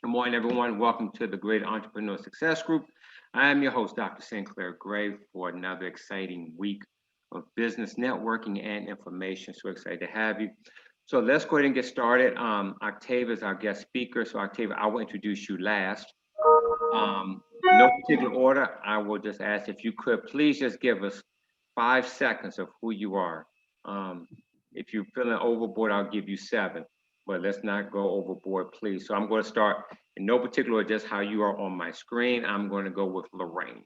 Good morning, everyone. Welcome to the Great Entrepreneur Success Group. I am your host, Dr. Sinclair Gray, for another exciting week of business networking and information. So excited to have you. So let's go ahead and get started. Octavia is our guest speaker. So Octavia, I will introduce you last. No particular order. I will just ask if you could please just give us 5 seconds of who you are. If you're feeling overboard, I'll give you 7, but let's not go overboard, please. So I'm going to start in no particular order, just how you are on my screen. I'm going to go with Lorraine.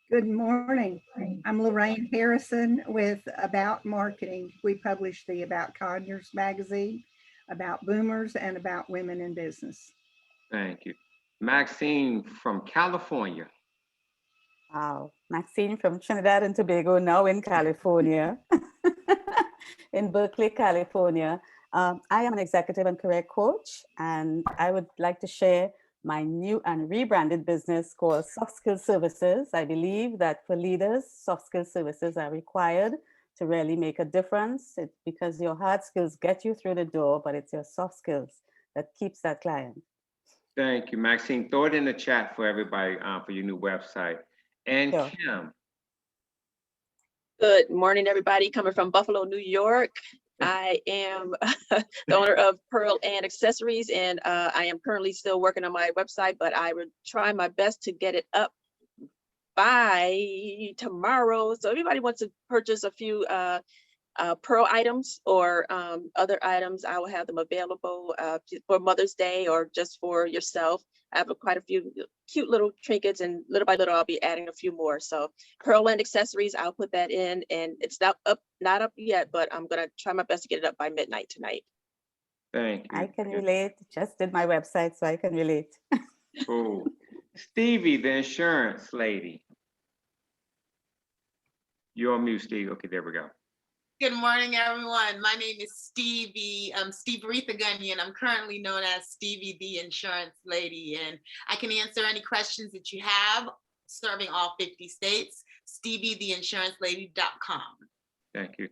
Good morning. I'm Lorraine Harrison with About Marketing. We publish the About Conyers magazine, about boomers, and about women in business. Thank you. Maxine from California. Wow, Maxine from Trinidad and Tobago, now in California, in Berkeley, California. I am an executive and career coach, and I would like to share my new and rebranded business called Soft Skills Services. I believe that for leaders, soft skills services are required to really make a difference. It's because your hard skills get you through the door, but it's your soft skills that keeps that client. Thank you, Maxine. Throw it in the chat for everybody for your new website. And Sure. Kim. Good morning, everybody. Coming from Buffalo, New York. I am the owner of Pearl and Accessories, and I am currently still working on my website, but I would try my best to get it up by tomorrow. So everybody wants to purchase a few Pearl items or other items, I will have them available for Mother's Day or just for yourself. I have quite a few cute little trinkets, and little by little I'll be adding a few more. So Pearl and Accessories, I'll put that in, and it's not up yet, but I'm gonna try my best to get it up by midnight tonight. Thank you. I can relate. Just did my website, so I can relate. Cool. Stevie, the insurance lady. You're on mute, Stevie. Okay, there we go. Good morning, everyone. My name is Stevie. I'm Steve Aretha Gunny, and I'm currently known as Stevie the Insurance Lady. And I can answer any questions that you have, serving all 50 states. StevieTheInsuranceLady.com. Thank you.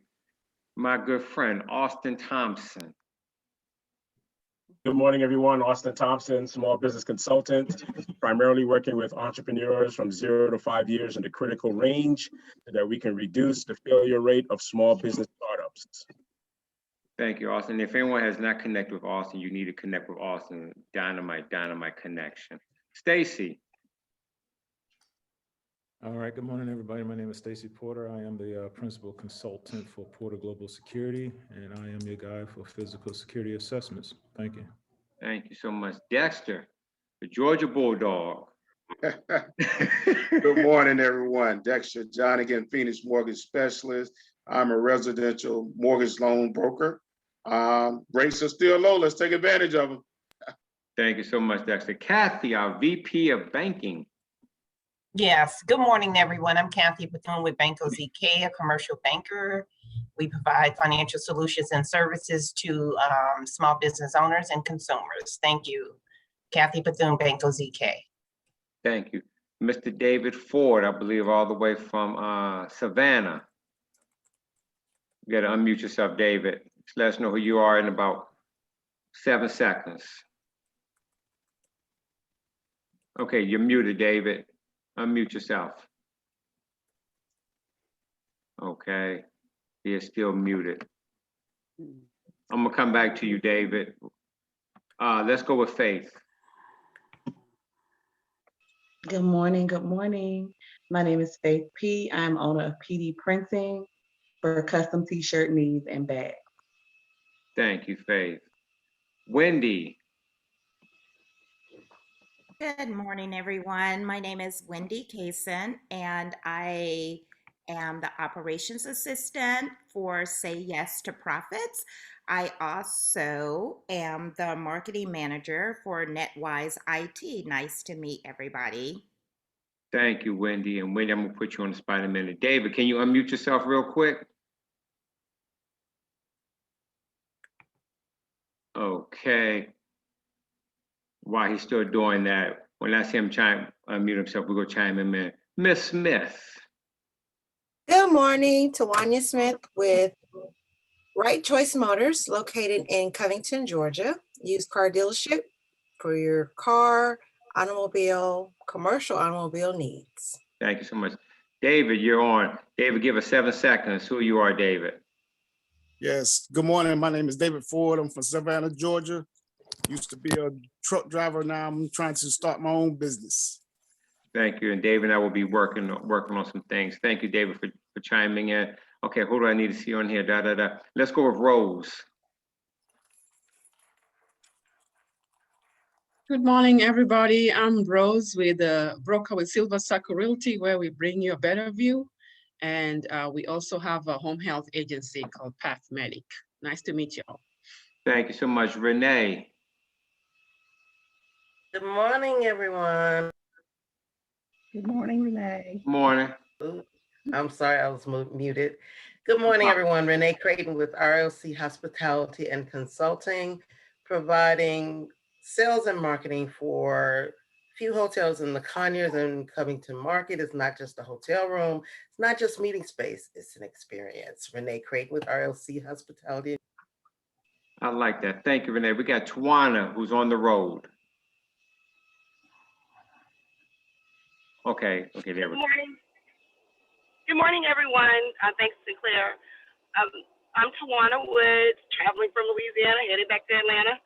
My good friend, Austin Thompson. Good morning, everyone. Austin Thompson, small business consultant, primarily working with entrepreneurs from 0 to 5 years in the critical range so that we can reduce the failure rate of small business startups. Thank you, Austin. If anyone has not connected with Austin, you need to connect with Austin. Dynamite connection. Stacy. All right, good morning, everybody. My name is Stacy Porter. I am the principal consultant for Porter Global Security, and I am your guy for physical security assessments. Thank you. Thank you so much. Dexter, the Georgia Bulldog. Good morning, everyone. Dexter Johnigan, Phoenix Mortgage Specialist. I'm a residential mortgage loan broker. Rates are still low. Let's take advantage of them. Thank you so much, Dexter. Kathy, our VP of Banking. Yes, good morning, everyone. I'm Kathy Bethune with Banco ZK, a commercial banker. We provide financial solutions and services to small business owners and consumers. Thank you. Kathy Bethune, Banco ZK. Thank you. Mr. David Ford, I believe all the way from Savannah. You gotta unmute yourself, David. Just let us know who you are in about 7 seconds. Okay, you're muted, David. Unmute yourself. Okay, he is still muted. I'm gonna come back to you, David. Let's go with Faith. Good morning, good morning. My name is Faith P. I'm owner of PD Printing for custom t-shirt needs and bags. Thank you, Faith. Wendy. Good morning, everyone. My name is Wendy Kaysen, and I am the operations assistant for Say Yes to Profits. I also am the marketing manager for NetWise IT. Nice to meet everybody. Thank you, Wendy. And Wendy, I'm gonna put you on the spot in a minute. David, can you unmute yourself real quick? Okay. While he's still doing that, when I see him unmute himself, we're gonna chime him in. Miss Smith. Good morning, Tawanya Smith with Right Choice Motors, located in Covington, Georgia. Used car dealership, for your car, automobile, commercial automobile needs. Thank you so much. David, you're on. David, give us 7 seconds. Who you are, David? Yes, good morning. My name is David Ford. I'm from Savannah, Georgia. Used to be a truck driver. Now I'm trying to start my own business. Thank you. And David and I will be working on some things. Thank you, David, for chiming in. Okay, who do I need to see on here? Let's go with Rose. Good morning, everybody. I'm Rose with a broker with Silver Circle Realty, where we bring you a better view. And we also have a home health agency called Path Medic. Nice to meet you all. Thank you so much. Renee. Good morning, everyone. Good morning, Renee. Morning. I'm sorry, I was muted. Good morning, everyone. Renee Creighton with RLC Hospitality and Consulting, providing sales and marketing for a few hotels in the Conyers and Covington market. It's not just a hotel room. It's not just meeting space. It's an experience. Renee Creighton with RLC Hospitality. I like that. Thank you, Renee. We got Tawana, who's on the road. Okay, there we go. Good morning. Good morning, everyone. Thanks, Sinclair. I'm Tawana Woods, traveling from Louisiana, headed back to Atlanta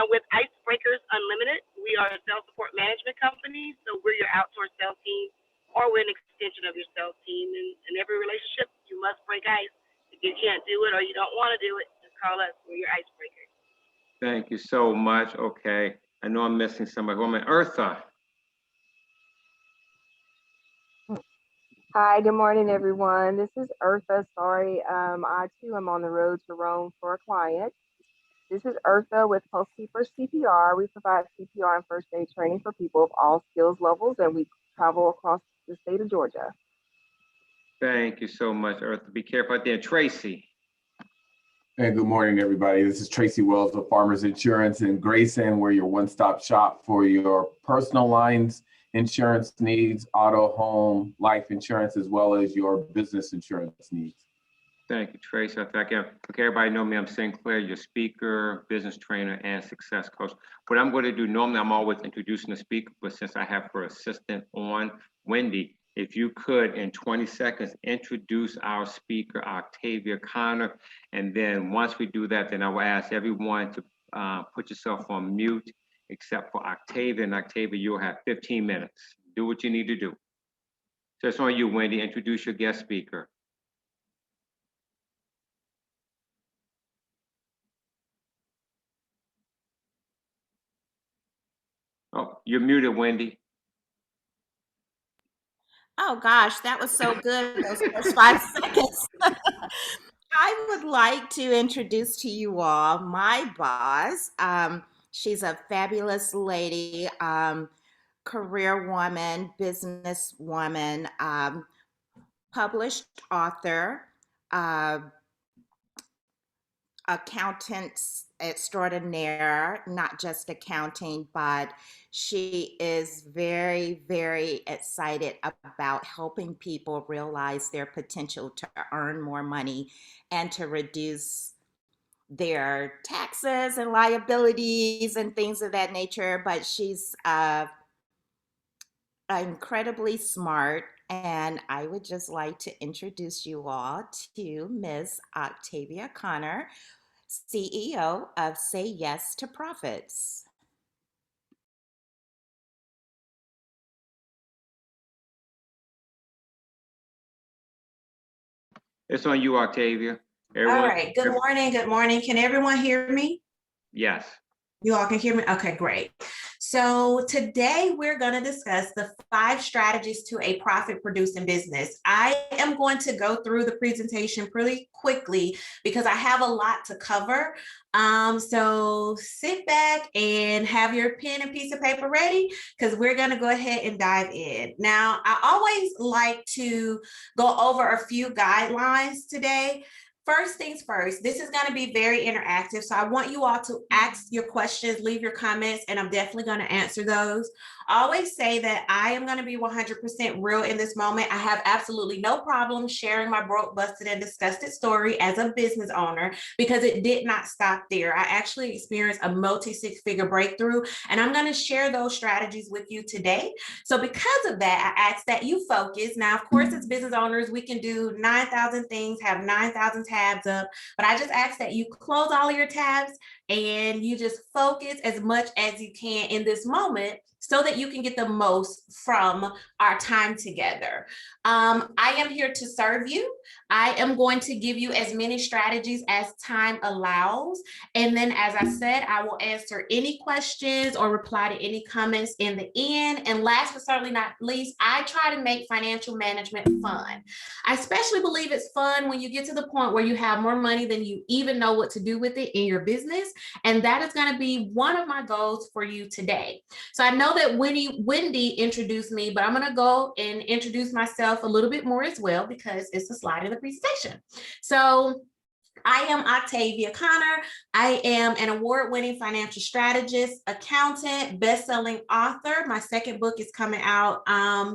with Icebreakers Unlimited. We are a sales support management company, so we're your outsourced sales team, or we're an extension of your sales team. In every relationship, you must break ice. If you can't do it or you don't want to do it, just call us. We're your icebreakers. Thank you so much. Okay, I know I'm missing somebody. Woman, Eartha. Hi, good morning, everyone. This is Eartha. Sorry, I too am on the road to Rome for a client. This is Eartha with Pulse Keepers CPR. We provide CPR and first aid training for people of all skills levels, and we travel across the state of Georgia. Thank you so much, Eartha. Be careful out there. Tracy. Hey, good morning, everybody. This is Tracy Wells with Farmers Insurance in Grayson. We're your one-stop shop for your personal lines insurance needs, auto, home, life insurance, as well as your business insurance needs. Thank you, Tracy. Okay, everybody know me. I'm Sinclair, your speaker, business trainer, and success coach. What I'm going to do, normally I'm always introducing the speaker, but since I have her assistant on, Wendy, if you could, in 20 seconds, introduce our speaker, Octavia Connor. And then once we do that, then I will ask everyone to put yourself on mute, except for Octavia. And Octavia, you'll have 15 minutes. Do what you need to do. So it's on you, Wendy. Introduce your guest speaker. Oh, you're muted, Wendy. Oh gosh, that was so good, those first 5 seconds. I would like to introduce to you all my boss. She's a fabulous lady, career woman, business woman, published author, accountant extraordinaire, not just accounting, but she is very, very excited about helping people realize their potential to earn more money and to reduce their taxes and liabilities and things of that nature. But she's incredibly smart. And I would just like to introduce you all to Ms. Octavia Connor, CEO of Say Yes to Profits. It's on you, Octavia. Everyone, all right, good morning, good morning. Can everyone hear me? Yes. You all can hear me? Okay, great. So today we're going to discuss the 5 strategies to a profit-producing business. I am going to go through the presentation pretty quickly because I have a lot to cover. So sit back and have your pen and piece of paper ready because we're going to go ahead and dive in. Now, I always like to go over a few guidelines today. First things first, this is going to be very interactive. So I want you all to ask your questions, leave your comments, and I'm definitely going to answer those. I always say that I am going to be 100% real in this moment. I have absolutely no problem sharing my broke, busted, and disgusted story as a business owner because it did not stop there. I actually experienced a multi-six-figure breakthrough, and I'm going to share those strategies with you today. So because of that, I ask that you focus. Now, of course, as business owners, we can do 9,000 things, have 9,000 tabs up, but I just ask that you close all of your tabs and you just focus as much as you can in this moment so that you can get the most from our time together. I am here to serve you. I am going to give you as many strategies as time allows. And then, as I said, I will answer any questions or reply to any comments in the end. And last but certainly not least, I try to make financial management fun. I especially believe it's fun when you get to the point where you have more money than you even know what to do with it in your business. And that is going to be one of my goals for you today. So I know that Wendy introduced me, but I'm going to go and introduce myself a little bit more as well because it's a slide in the presentation. So I am Octavia Connor. I am an award-winning financial strategist, accountant, best-selling author. My second book is coming out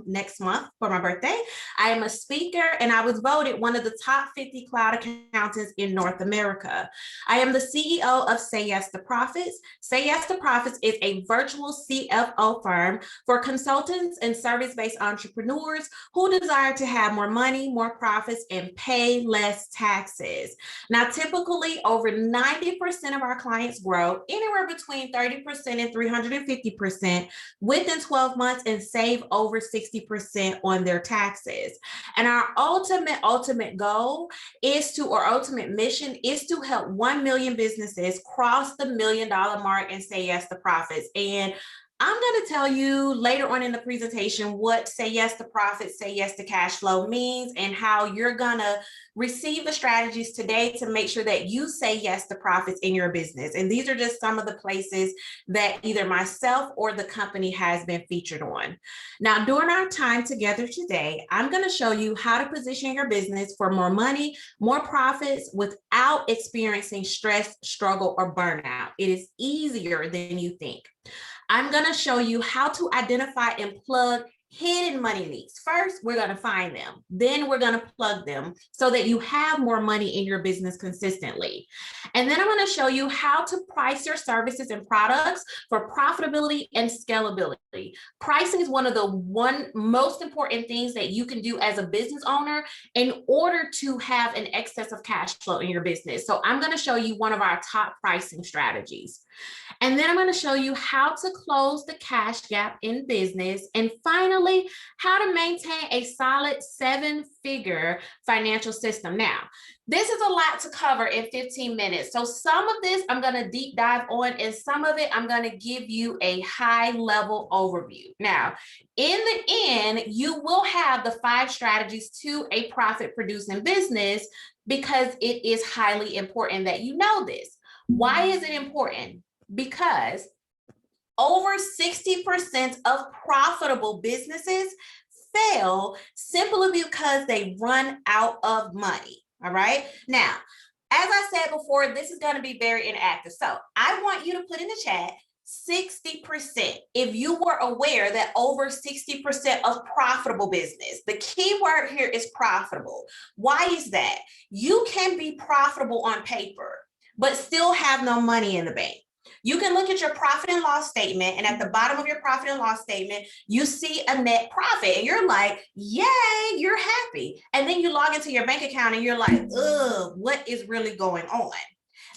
next month for my birthday. I am a speaker, and I was voted one of the top 50 cloud accountants in North America. I am the CEO of Say Yes to Profits. Say Yes to Profits is a virtual CFO firm for consultants and service-based entrepreneurs who desire to have more money, more profits, and pay less taxes. Now, typically over 90% of our clients grow anywhere between 30% and 350% within 12 months and save over 60% on their taxes. And our ultimate goal is to, or ultimate mission is to help 1 million businesses cross the $1 million mark and say yes to profits. And I'm going to tell you later on in the presentation what Say Yes to Profits, Say Yes to Cash Flow means and how you're going to receive the strategies today to make sure that you say yes to profits in your business. And these are just some of the places that either myself or the company has been featured on. Now, during our time together today, I'm going to show you how to position your business for more money, more profits without experiencing stress, struggle, or burnout. It is easier than you think. I'm going to show you how to identify and plug hidden money leaks. First, we're going to find them. Then we're going to plug them so that you have more money in your business consistently. And then I'm going to show you how to price your services and products for profitability and scalability. Pricing is one of the most important things that you can do as a business owner in order to have an excess of cash flow in your business. So I'm going to show you one of our top pricing strategies. And then I'm going to show you how to close the cash gap in business. And finally, how to maintain a solid 7-figure financial system. Now, this is a lot to cover in 15 minutes. So some of this I'm going to deep dive on, and some of it I'm going to give you a high level overview. Now, in the end, you will have the 5 strategies to a profit producing business because it is highly important that you know this. Why is it important? Because over 60% of profitable businesses fail simply because they run out of money. All right. Now, as I said before, this is going to be very interactive. So I want you to put in the chat 60%. If you were aware that over 60% of profitable business, the key word here is profitable. Why is that? You can be profitable on paper, but still have no money in the bank. You can look at your profit and loss statement, and at the bottom of your profit and loss statement, you see a net profit, and you're like, yay, you're happy. And then you log into your bank account and you're like, ugh, what is really going on?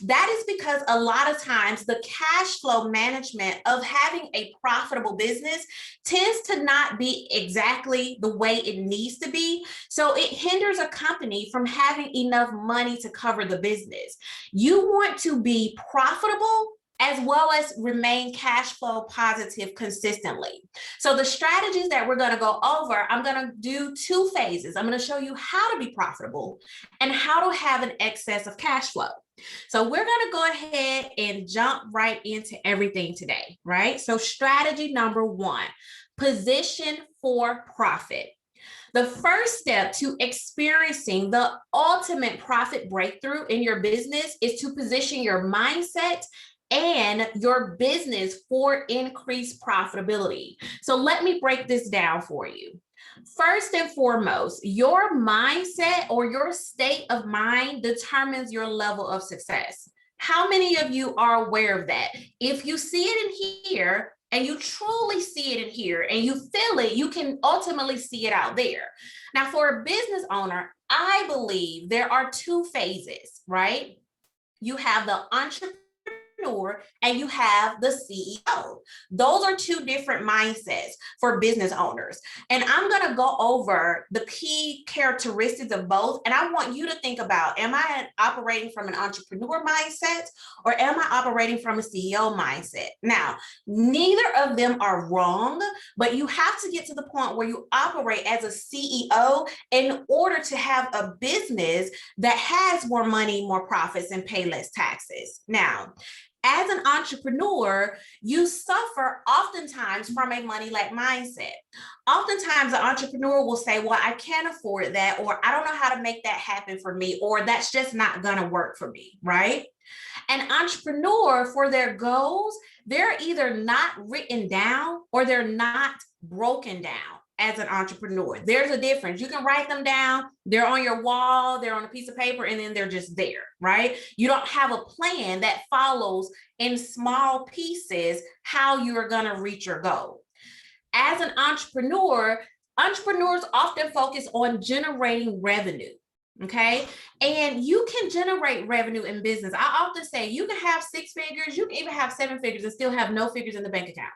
That is because a lot of times the cash flow management of having a profitable business tends to not be exactly the way it needs to be. So it hinders a company from having enough money to cover the business. You want to be profitable as well as remain cash flow positive consistently. So the strategies that we're going to go over, I'm going to do 2 phases. I'm going to show you how to be profitable and how to have an excess of cash flow. So we're going to go ahead and jump right into everything today, right? So strategy number 1, position for profit. The first step to experiencing the ultimate profit breakthrough in your business is to position your mindset and your business for increased profitability. So let me break this down for you. First and foremost, your mindset or your state of mind determines your level of success. How many of you are aware of that? If you see it in here, and you truly see it in here and you feel it, you can ultimately see it out there. Now, for a business owner, I believe there are two phases, right? You have the entrepreneur and you have the CEO. Those are two different mindsets for business owners. And I'm going to go over the key characteristics of both. And I want you to think about, am I operating from an entrepreneur mindset or am I operating from a CEO mindset? Now, neither of them are wrong, but you have to get to the point where you operate as a CEO in order to have a business that has more money, more profits, and pay less taxes. Now, as an entrepreneur, you suffer oftentimes from a money-lack mindset. Oftentimes, an entrepreneur will say, well, I can't afford that, or I don't know how to make that happen for me, or that's just not going to work for me, right? An entrepreneur, for their goals, they're either not written down or they're not broken down. As an entrepreneur, there's a difference. You can write them down, they're on your wall, they're on a piece of paper, and then they're just there, right? You don't have a plan that follows in small pieces how you're going to reach your goal. As an entrepreneur, entrepreneurs often focus on generating revenue. Okay. And you can generate revenue in business. I often say you can have 6 figures, you can even have 7 figures and still have no figures in the bank account.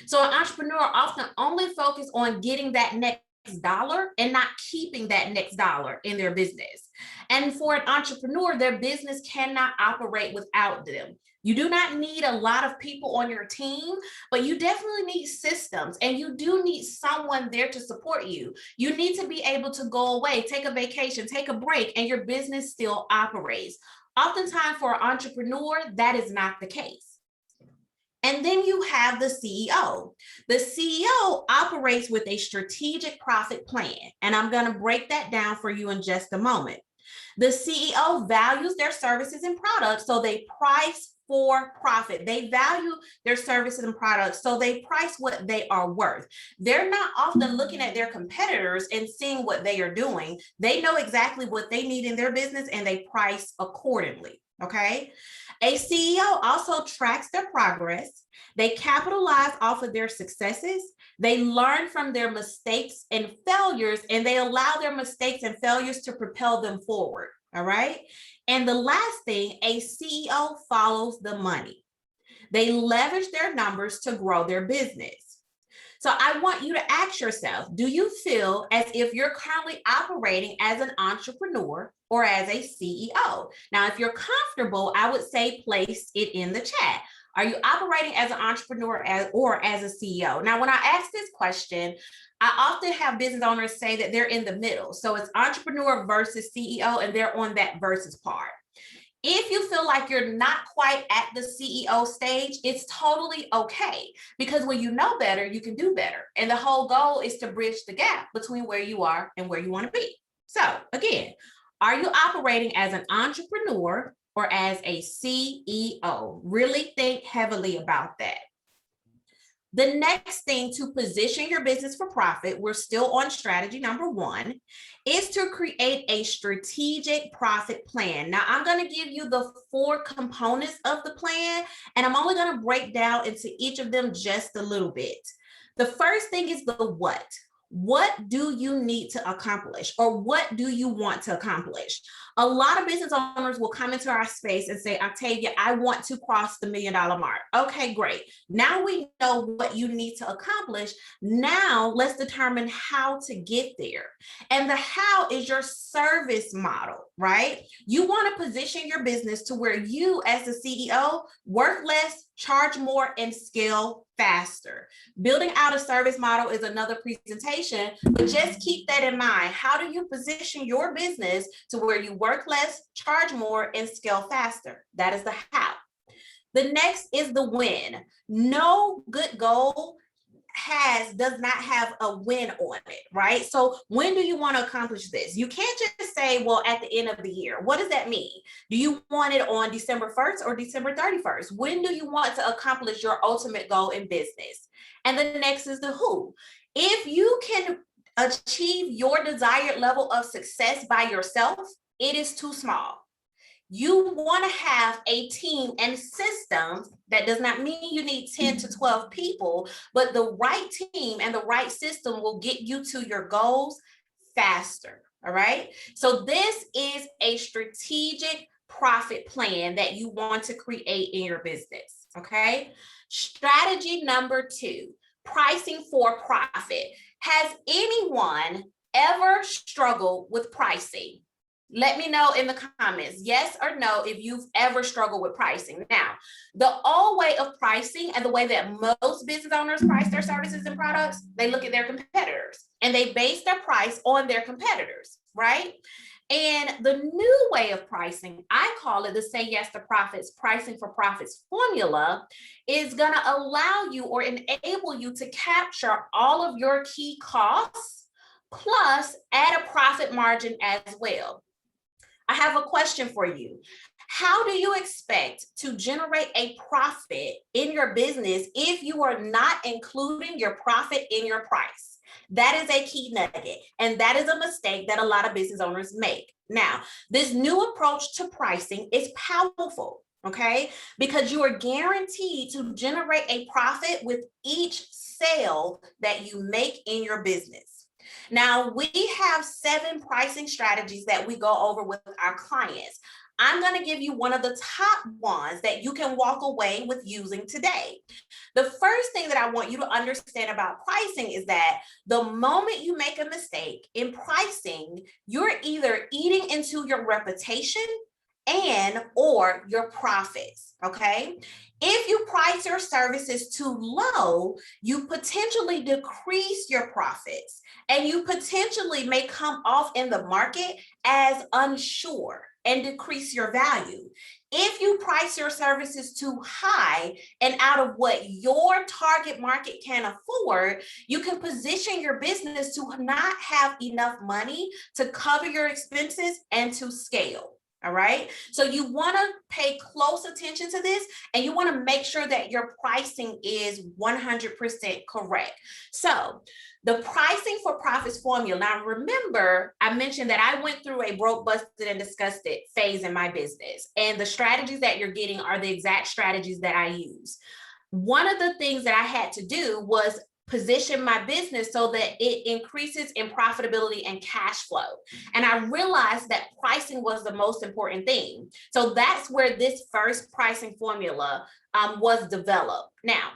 So an entrepreneur often only focus on getting that next dollar and not keeping that next dollar in their business. And for an entrepreneur, their business cannot operate without them. You do not need a lot of people on your team, but you definitely need systems and you do need someone there to support you. You need to be able to go away, take a vacation, take a break, and your business still operates. Oftentimes for an entrepreneur, that is not the case. And then you have the CEO. The CEO operates with a strategic profit plan. And I'm going to break that down for you in just a moment. The CEO values their services and products, so they price for profit. They value their services and products, so they price what they are worth. They're not often looking at their competitors and seeing what they are doing. They know exactly what they need in their business and they price accordingly. Okay. A CEO also tracks their progress. They capitalize off of their successes. They learn from their mistakes and failures, and they allow their mistakes and failures to propel them forward. All right. And the last thing, a CEO follows the money. They leverage their numbers to grow their business. So I want you to ask yourself, do you feel as if you're currently operating as an entrepreneur or as a CEO? Now, if you're comfortable, I would say place it in the chat. Are you operating as an entrepreneur or as a CEO? Now, when I ask this question, I often have business owners say that they're in the middle. So it's entrepreneur versus CEO, and they're on that versus part. If you feel like you're not quite at the CEO stage, it's totally okay, because when you know better, you can do better. And the whole goal is to bridge the gap between where you are and where you want to be. So again, are you operating as an entrepreneur or as a CEO? Really think heavily about that. The next thing to position your business for profit, we're still on strategy number 1, is to create a strategic profit plan. Now, I'm going to give you the 4 components of the plan, and I'm only going to break down into each of them just a little bit. The first thing is the what. What do you need to accomplish, or what do you want to accomplish? A lot of business owners will come into our space and say, Octavia, I want to cross the $1 million mark. Okay, great. Now we know what you need to accomplish. Now let's determine how to get there. And the how is your service model, right? You want to position your business to where you, as the CEO, work less, charge more, and scale faster. Building out a service model is another presentation, but just keep that in mind. How do you position your business to where you work less, charge more, and scale faster? That is the how. The next is the when. No good goal does not have a win on it, right? So when do you want to accomplish this? You can't just say, well, at the end of the year. What does that mean? Do you want it on December 1st or December 31st? When do you want to accomplish your ultimate goal in business? And the next is the who. If you can achieve your desired level of success by yourself, it is too small. You want to have a team and systems. That does not mean you need 10 to 12 people, but the right team and the right system will get you to your goals faster. All right. So this is a strategic profit plan that you want to create in your business. Okay. Strategy number 2, pricing for profit. Has anyone ever struggled with pricing? Let me know in the comments, yes or no, if you've ever struggled with pricing. Now, the old way of pricing and the way that most business owners price their services and products, they look at their competitors and they base their price on their competitors, right? And the new way of pricing, I call it the Say Yes to Profits, pricing for profits formula, is going to allow you or enable you to capture all of your key costs, plus add a profit margin as well. I have a question for you. How do you expect to generate a profit in your business if you are not including your profit in your price? That is a key nugget, and that is a mistake that a lot of business owners make. Now, this new approach to pricing is powerful, okay? Because you are guaranteed to generate a profit with each sale that you make in your business. Now, we have 7 pricing strategies that we go over with our clients. I'm going to give you one of the top ones that you can walk away with using today. The first thing that I want you to understand about pricing is that the moment you make a mistake in pricing, you're either eating into your reputation and or your profits, okay? If you price your services too low, you potentially decrease your profits and you potentially may come off in the market as unsure and decrease your value. If you price your services too high and out of what your target market can afford, you can position your business to not have enough money to cover your expenses and to scale. All right. So you want to pay close attention to this and you want to make sure that your pricing is 100% correct. So the pricing for profits formula. Now, remember, I mentioned that I went through a broke, busted, and disgusted phase in my business. And the strategies that you're getting are the exact strategies that I use. One of the things that I had to do was position my business so that it increases in profitability and cash flow. And I realized that pricing was the most important thing. So that's where this first pricing formula was developed. Now,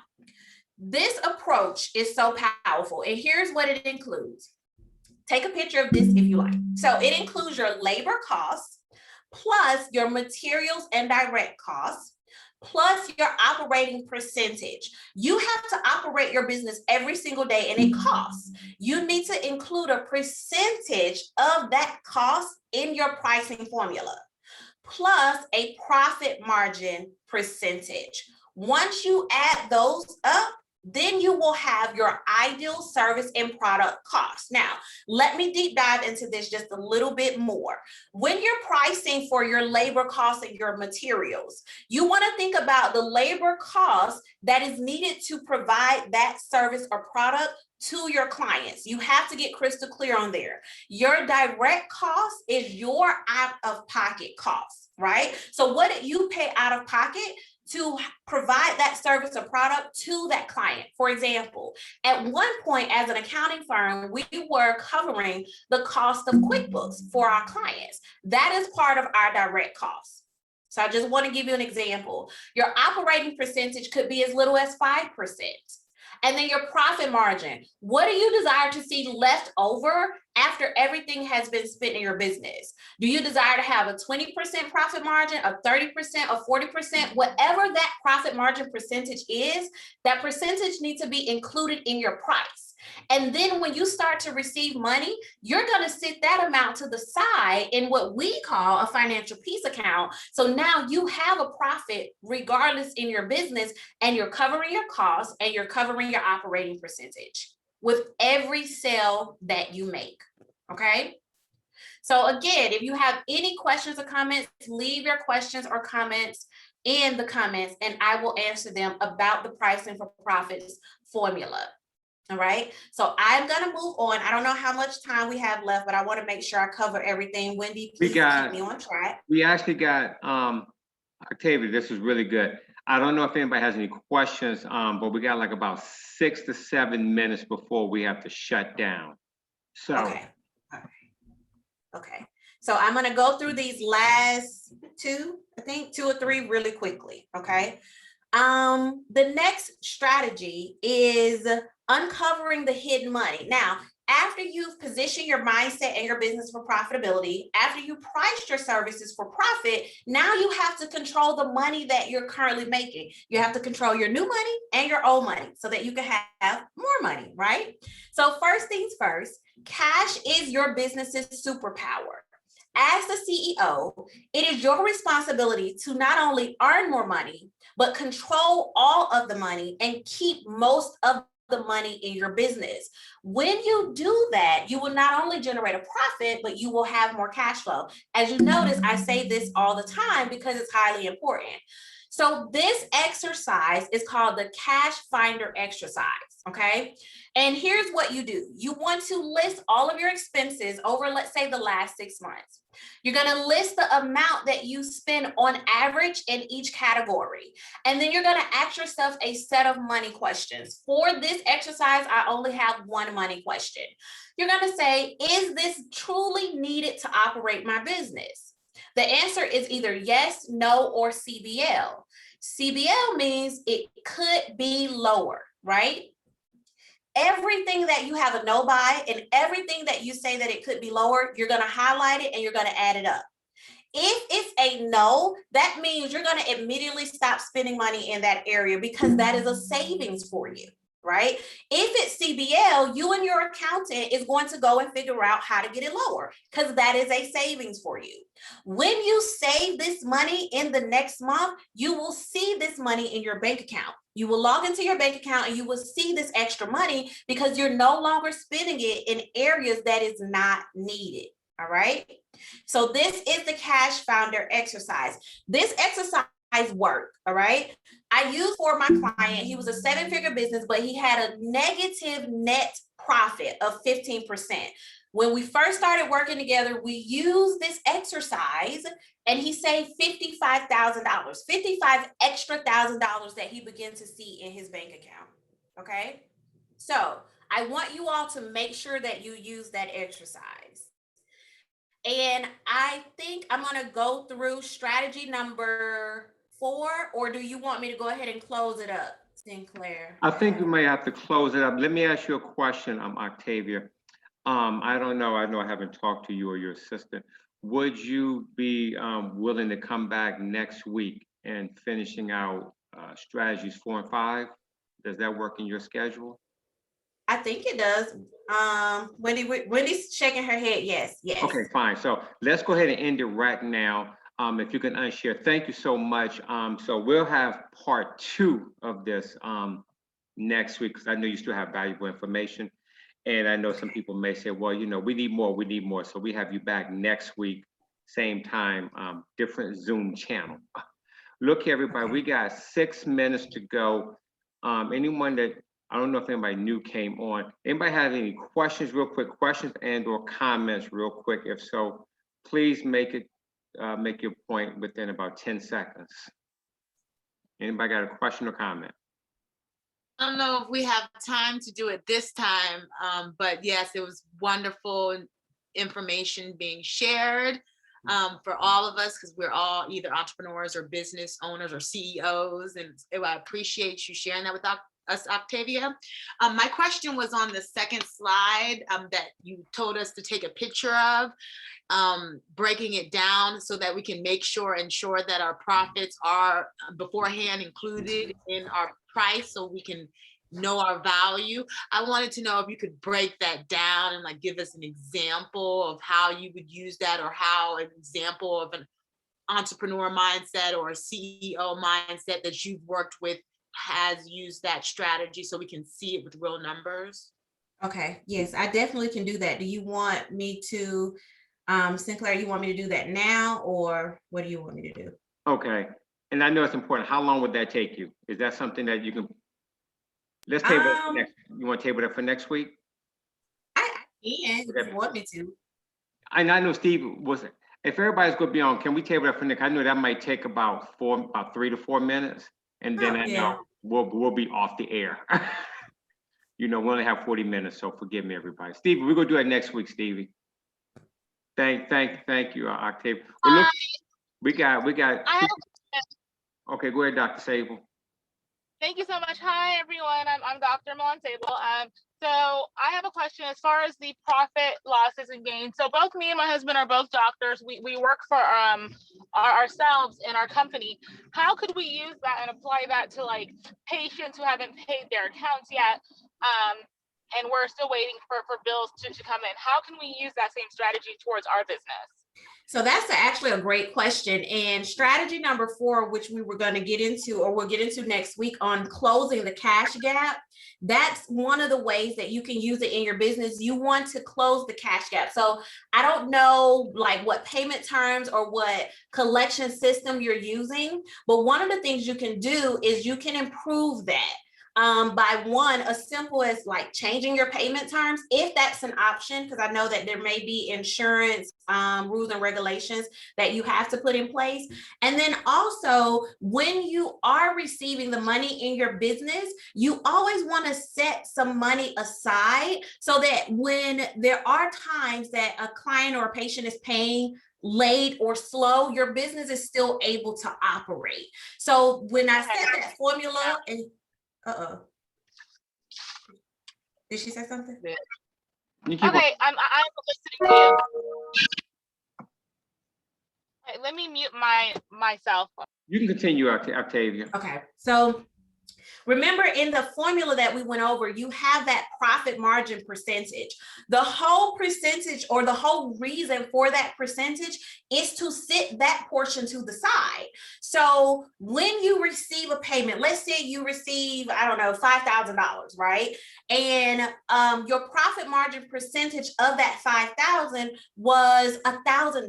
this approach is so powerful. And here's what it includes. Take a picture of this if you like. So it includes your labor costs, plus your materials and direct costs, plus your operating percentage. You have to operate your business every single day and it costs. You need to include a percentage of that cost in your pricing formula, plus a profit margin percentage. Once you add those up, then you will have your ideal service and product cost. Now, let me deep dive into this just a little bit more. When you're pricing for your labor costs and your materials, you want to think about the labor cost that is needed to provide that service or product to your clients. You have to get crystal clear on there. Your direct cost is your out-of-pocket cost, right? So what you pay out of pocket to provide that service or product to that client. For example, at one point as an accounting firm, we were covering the cost of QuickBooks for our clients. That is part of our direct costs. So I just want to give you an example. Your operating percentage could be as little as 5%. And then your profit margin. What do you desire to see left over after everything has been spent in your business? Do you desire to have a 20% profit margin, a 30%, or 40%? Whatever that profit margin percentage is, that percentage needs to be included in your price. And then when you start to receive money, you're going to sit that amount to the side in what we call a financial peace account. So now you have a profit regardless in your business, and you're covering your costs and you're covering your operating percentage with every sale that you make. Okay. So again, if you have any questions or comments, leave your questions or comments in the comments and I will answer them about the pricing for profits formula. All right, so I'm gonna move on. I don't know how much time we have left, but I want to make sure I cover everything. Wendy, please keep me on track. We actually got Octavia, this is really good. I don't know if anybody has any questions, but we got like about 6 to 7 minutes before we have to shut down. So Okay. So I'm gonna go through these last two, I think 2 or 3 really quickly. Okay. The next strategy is uncovering the hidden money. Now, after you've positioned your mindset and your business for profitability, after you priced your services for profit, now you have to control the money that you're currently making. You have to control your new money and your old money so that you can have more money, right? So first things first, cash is your business's superpower. As the CEO, it is your responsibility to not only earn more money, but control all of the money and keep most of the money in your business. When you do that, you will not only generate a profit, but you will have more cash flow. As you notice, I say this all the time because it's highly important. So this exercise is called the cash finder exercise, okay? And here's what you do. You want to list all of your expenses over, let's say, the last 6 months. You're gonna list the amount that you spend on average in each category. And then you're gonna ask yourself a set of money questions. For this exercise, I only have one money question. You're gonna say, is this truly needed to operate my business? The answer is either yes, no, or CBL. CBL means it could be lower, right? Everything that you have a no by and everything that you say that it could be lower, you're going to highlight it and you're going to add it up. If it's a no, that means you're going to immediately stop spending money in that area because that is a savings for you, right? If it's CBL, you and your accountant is going to go and figure out how to get it lower because that is a savings for you. When you save this money in the next month, you will see this money in your bank account. You will log into your bank account and you will see this extra money because you're no longer spending it in areas that is not needed. All right. So this is the cash founder exercise. This exercise work. All right. I used for my client. He was a 7-figure business, but he had a negative net profit of 15%. When we first started working together, we used this exercise and he saved $55,000, 55 extra $1,000 that he began to see in his bank account. Okay. So I want you all to make sure that you use that exercise. And I think I'm going to go through strategy number 4, or do you want me to go ahead and close it up, Sinclair? I think we may have to close it up. Let me ask you a question, Octavia. I don't know. I know I haven't talked to you or your assistant. Would you be willing to come back next week and finishing out strategies 4 and 5? Does that work in your schedule? I think it does. Wendy's shaking her head. Yes, yes. Okay, fine. So let's go ahead and end it right now. If you can unshare, thank you so much. So we'll have part 2 of this next week because I know you still have valuable information. And I know some people may say, well, you know, we need more, we need more. So we have you back next week, same time, different Zoom channel. Look, everybody, we got 6 minutes to go. Anyone that, I don't know if anybody new came on, anybody have any questions, real quick, questions and or comments real quick? If so, please make your point within about 10 seconds. Anybody got a question or comment? I don't know if we have time to do it this time, but yes, it was wonderful information being shared for all of us because we're all either entrepreneurs or business owners or CEOs, and I appreciate you sharing that with us, Octavia. My question was on the second slide that you told us to take a picture of, breaking it down so that we can ensure that our profits are beforehand included in our price so we can know our value. I wanted to know if you could break that down and like give us an example of how you would use that, or how an example of an entrepreneur mindset or a CEO mindset that you've worked with has used that strategy so we can see it with real numbers. Okay, yes, I definitely can do that. Do you want me to, Sinclair, you want me to do that now, or what do you want me to do? Okay, and I know it's important. How long would that take you? Is that something that you can, let's table it for next, you want to table that for next week? I can, if you want me to. And I know Steve was, if everybody's gonna be on, can we table that for next? I know that might take about 3 to 4 minutes, and then I know we'll be off the air. You know, we only have 40 minutes, so forgive me, everybody. Stevie, we're gonna do that next week, Stevie. Thank you, Octavia. Well, look, we got. Okay, go ahead, Dr. Sable. Thank you so much. Hi, everyone. I'm Dr. Milan Sable. So I have a question as far as the profit, losses, and gains. So both me and my husband are both doctors. We work for ourselves in our company. How could we use that and apply that to like patients who haven't paid their accounts yet? And we're still waiting for bills to come in. How can we use that same strategy towards our business? So that's actually a great question. And strategy number 4, which we were going to get into, or we'll get into next week, on closing the cash gap. That's one of the ways that you can use it in your business. You want to close the cash gap. So I don't know like what payment terms or what collection system you're using, but one of the things you can do is you can improve that. By one, as simple as like changing your payment terms, if that's an option, because I know that there may be insurance rules and regulations that you have to put in place. And then also, when you are receiving the money in your business, you always want to set some money aside so that when there are times that a client or a patient is paying late or slow, your business is still able to operate. So when I set that formula, and did she say something? Okay, I'm listening to you. Okay, let me mute myself. You can continue, Octavia. Okay, so remember in the formula that we went over, you have that profit margin percentage. The whole percentage, or the whole reason for that percentage, is to sit that portion to the side. So when you receive a payment, let's say you receive, I don't know, $5,000, right? And your profit margin percentage of that $5,000 was $1,000.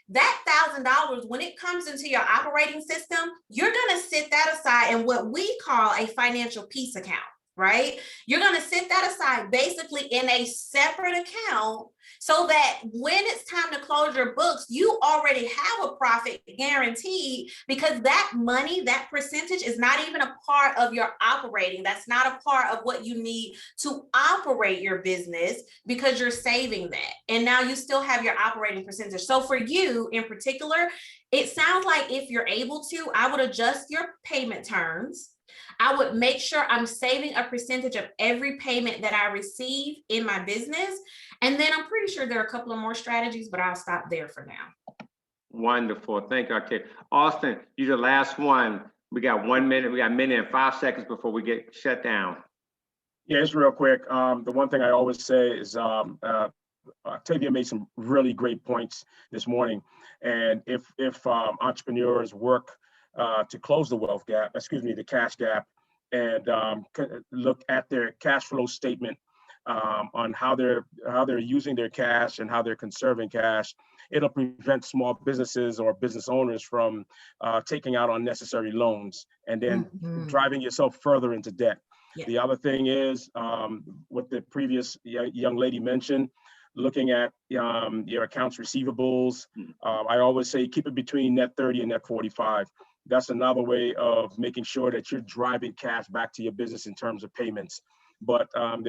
That $1,000, when it comes into your operating system, you're going to sit that aside in what we call a financial peace account, right? You're going to sit that aside basically in a separate account so that when it's time to close your books, you already have a profit guaranteed, because that money, that percentage, is not even a part of your operating. That's not a part of what you need to operate your business, because you're saving that. And now you still have your operating percentage. So for you in particular, it sounds like if you're able to, I would adjust your payment terms. I would make sure I'm saving a percentage of every payment that I receive in my business. And then I'm pretty sure there are a couple of more strategies, but I'll stop there for now. Wonderful. Thank you, Octavia. Austin, you're the last one. We got 1 minute. We got 1 minute and 5 seconds before we get shut down. Yeah, it's real quick. The one thing I always say is Octavia made some really great points this morning. And if entrepreneurs work to close the wealth gap, the cash gap, and look at their cash flow statement on how they're using their cash and how they're conserving cash, it'll prevent small businesses or business owners from taking out unnecessary loans and then driving yourself further into debt. Yeah. The other thing is what the previous young lady mentioned, looking at your accounts receivables. I always say keep it between net 30 and net 45. That's another way of making sure that you're driving cash back to your business in terms of payments. But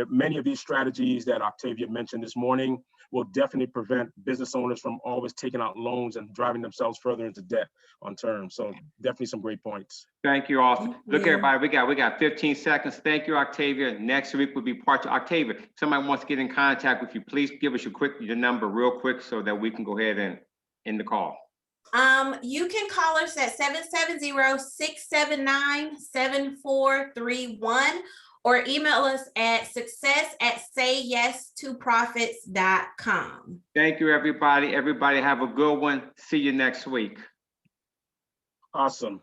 many of these strategies that Octavia mentioned this morning will definitely prevent business owners from always taking out loans and driving themselves further into debt on terms. So definitely some great points. Thank you, Austin. Thank Look, you. everybody, we got 15 seconds. Thank you, Octavia. Next week will be part two. Octavia, somebody wants to get in contact with you. Please give us your number real quick so that we can go ahead and end the call. You can call us at 770-679-7431 or email us at success@sayyes2profits.com. Thank you, everybody. Everybody have a good one. See you next week. Awesome.